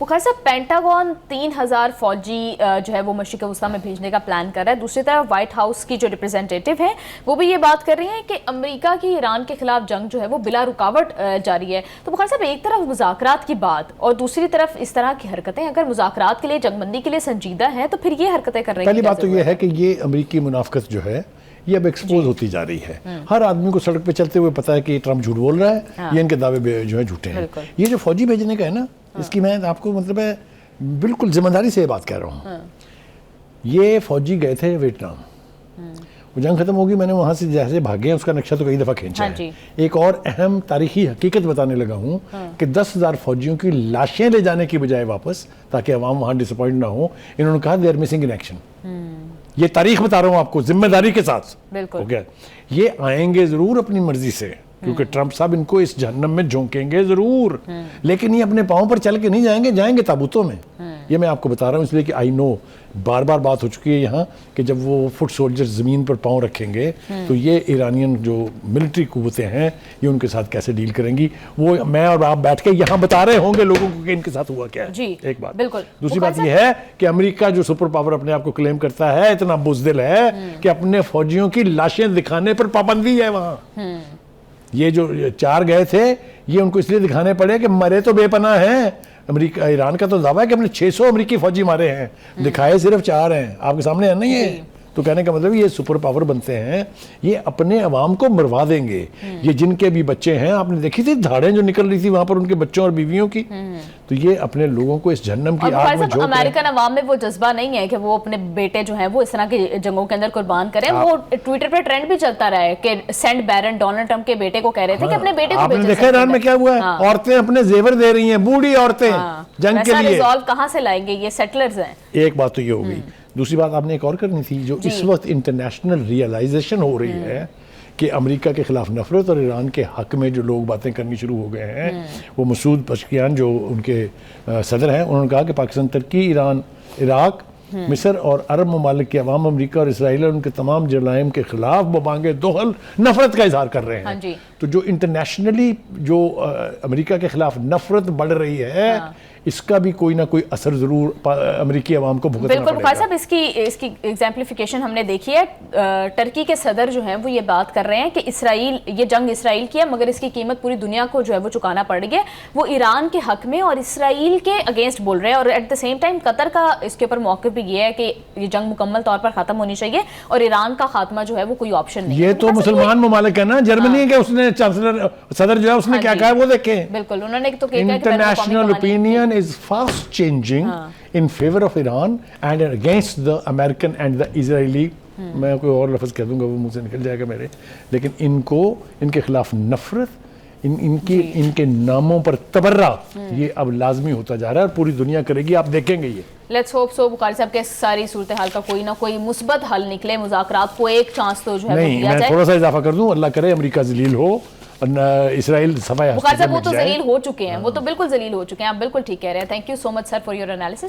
बुखारी साहब, पेंटागन 3000 फौजी जो है वो मशरिक़ वस्ता में भेजने का प्लान कर रहा है। दूसरी तरफ व्हाइट हाउस की जो रिप्रेजेंटेटिव है वो भी ये बात कर रही हैं कि अमेरिका की ईरान के खिलाफ जंग जो है वो बिला रुकावट जारी है। तो बुखारी साहब, एक तरफ मुज़ाकरात की बात और दूसरी तरफ इस तरह की हरकतें, अगर मुज़ाकरात के लिए, जंगबंदी के लिए संजीदा है तो फिर ये हरकतें कर रही हैं। पहली बात तो ये है कि ये अमेरिकी मुनाफिकत जो है ये अब एक्सपोज होती जा रही है। हर आदमी को सड़क पे चलते हुए पता है कि ट्रम्प झूठ बोल रहा है, ये इनके दावे जो है झूठे हैं। ये जो फौजी भेजने का है ना, इसकी मैं आपको मतलब है बिल्कुल जिम्मेदारी से ये बात कह रहा हूँ। ये फौजी गए थे वियतनाम, वो जंग खत्म होगी, मैंने वहां से जैसे भागे उसका नक्शा तो कई दफा खींचा है। एक और अहम तारीखी हकीकत बताने लगा हूँ कि 10,000 फौजियों की लाशें ले जाने की बजाय वापस, ताकि अवाम वहां डिसअपॉइंट ना हो, इन्होंने कहा they are missing in action. ये तारीख बता रहा हूं आपको जिम्मेदारी के साथ। बिल्कुल। ओके, ये आएंगे जरूर अपनी मर्जी से, क्योंकि ट्रंप साहब इनको इस जहन्नम में झोंकेंगे जरूर, लेकिन ये अपने पांव पर चल के नहीं जाएंगे, जाएंगे ताबूतों में। ये मैं आपको बता रहा हूँ इसलिए कि आई नो, बार बार बात हो चुकी है यहाँ कि जब वो फुट सोल्जर्स ज़मीन पर पांव रखेंगे तो ये ईरानियन जो मिलिट्री कुव्वतें हैं ये उनके साथ कैसे डील करेंगी, वो मैं और आप बैठ के यहाँ बता रहे होंगे लोगों को कि इनके साथ हुआ क्या है। जी, एक बात। बिल्कुल। दूसरी बात ये है कि अमेरिका जो सुपर पावर अपने आप को क्लेम करता है, इतना बुज़दिल है कि अपने फौजियों की लाशें दिखाने पर पाबंदी है वहाँ। ये जो 4 गए थे, ये उनको इसलिए दिखाने पड़े कि मरे तो बेपनाह हैं। अमेरिका, ईरान का तो दावा है कि हमने 600 अमेरिकी फौजी मारे हैं, दिखाए सिर्फ 4 हैं। आपके सामने है नहीं है? तो कहने का मतलब ये सुपर पावर बनते हैं, ये अपने अवाम को मरवा देंगे। ये जिनके भी बच्चे हैं, आपने देखी थी धाड़ें जो निकल रही थी वहां पर उनके बच्चों और बीवियों की, तो ये अपने लोगों को इस जहन्नम की आग में झोंक रहे हैं। अमेरिकन अवाम में वो जज्बा नहीं है कि वो अपने बेटे जो हैं वो इस तरह की जंगों के अंदर कुर्बान करें। वो ट्विटर पे ट्रेंड भी चलता रहा है कि सेंट बैरन डोनाल्ड ट्रंप के बेटे को कह रहे थे कि अपने बेटे को आपने देखा ईरान में क्या हुआ है? औरतें अपने जेवर दे रही हैं, बूढ़ी औरतें जंग के लिए। रिजॉल्व कहां से लाएंगे? ये सेटलर्स हैं। एक बात तो ये हो गई। दूसरी बात आपने एक और करनी थी, जो इस वक्त इंटरनेशनल रियलाइजेशन हो रही है कि अमेरिका के खिलाफ नफरत और ईरान के हक में जो लोग बातें करनी शुरू हो गए हैं। वो मसूद पशकियान जो उनके सदर हैं, उन्होंने कहा कि पाकिस्तान, तुर्की, ईरान, इराक, मिस्र और अरब ममालिक के अवाम अमेरिका और इसराइल और उनके तमाम जराइम के खिलाफ बबांगे दोहल नफरत का इजहार कर रहे हैं। तो जो इंटरनेशनली जो अमेरिका के खिलाफ नफरत बढ़ रही है, इसका भी कोई ना कोई असर जरूर अमेरिकी अवाम को भुगतना पड़ेगा। बिल्कुल साहब, इसकी एग्जाम्पलिफिकेशन हमने देखी है। टर्की के सदर जो हैं वो ये बात कर रहे हैं कि इसराइल, ये जंग इसराइल की है मगर इसकी कीमत पूरी दुनिया को जो है वो चुकाना पड़ रही है। वो ईरान के हक में और इसराइल के अगेंस्ट बोल रहे हैं, और at the same time Qatar का इसके ऊपर मौक़िफ़ भी ये है कि ये जंग मुकम्मल तौर पर खत्म होनी चाहिए और ईरान का खात्मा जो है वो कोई ऑप्शन नहीं। ये तो मुसलमान ममालिक है ना, जर्मनी के उसने चांसलर सदर जो है उसने क्या कहा वो देखें। बिल्कुल, उन्होंने तो international opinion is fast changing in favor of Iran and against the American and the Israeli। मैं कोई और लफ्ज़ कह दूंगा वो मुंह से निकल जाएगा मेरे, लेकिन इनको, इनके खिलाफ नफरत, इनके नामों पर तबर्रा, ये अब लाजमी होता जा रहा है और पूरी दुनिया करेगी, आप देखेंगे ये। लेट्स होप सो बुखारी साहब के सारी सूरत हाल का कोई ना कोई मुस्बत हल निकले, मुज़ाकरात को एक चांस तो जो है नहीं, मैं थोड़ा सा इजाफा कर दूं, अल्लाह करे अमेरिका जलील हो और इसराइल सफाई। बुखारी साहब वो तो जलील हो चुके हैं, वो तो बिल्कुल जलील हो चुके हैं, आप बिल्कुल ठीक कह रहे हैं। Thank you so much sir for your analysis.